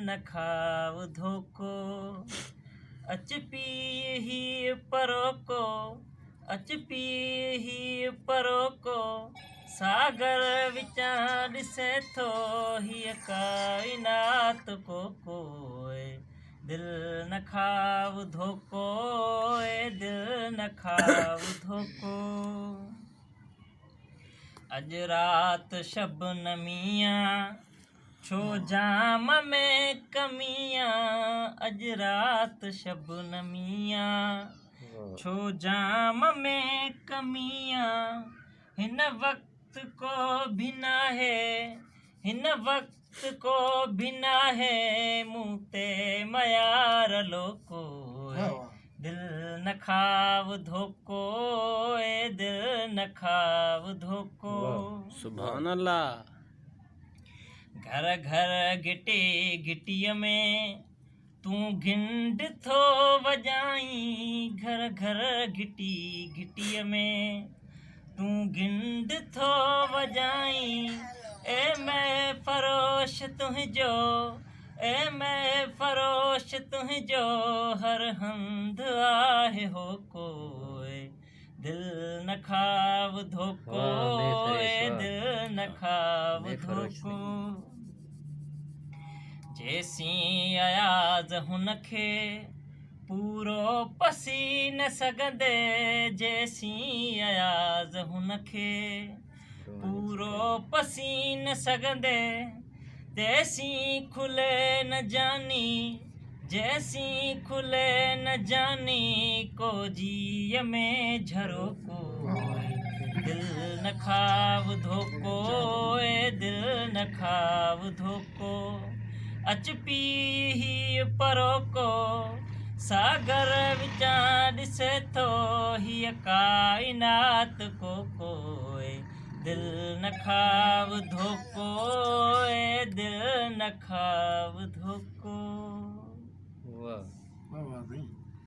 न खाव धोको। अच पी ही परोको, अच पी ही परोको, सागर विचां ॾिसे थो हीअ काइनात को कोए। दिल न खाव धोको, दिल न खाव धोको। अज रात शबनमियाँ छो जाम में कमियाँ, अज रात शबनमियाँ छो जाम में कमियाँ। हिन वक्त को भी नाहे, हिन वक्त को भी नाहे, मुँह ते मयार लोको। दिल न खाव धोको, दिल न खाव धोको। सुभान अल्लाह। घर घर गिटी गिटीअ में तूं घिंड थो वॼाई, घर घर गिटी गिटीअ में तूं घिंड थो वॼाई। ए मैं फरोश तुंहिंजो, ए मैं फरोश तुंहिंजो, हर हंध आहे हो कोई। दिल न खाव धोको, दिल न खाव धोको। जेसीं अयाज़ हुनखे पूरो पसी न सघंदे, जेसीं अयाज़ हुनखे पूरो पसी न सघंदे, तेसीं खुले न जानी, जैसीं खुले न जानी, को जीअ में झरोको। दिल न खाव धोको, दिल न खाव धोको। अच पी ही परोको, सागर विचां ॾिसे थो हीअ काइनात को कोई। दिल न खाव धोको, दिल न खाव धोको। वाह वाह।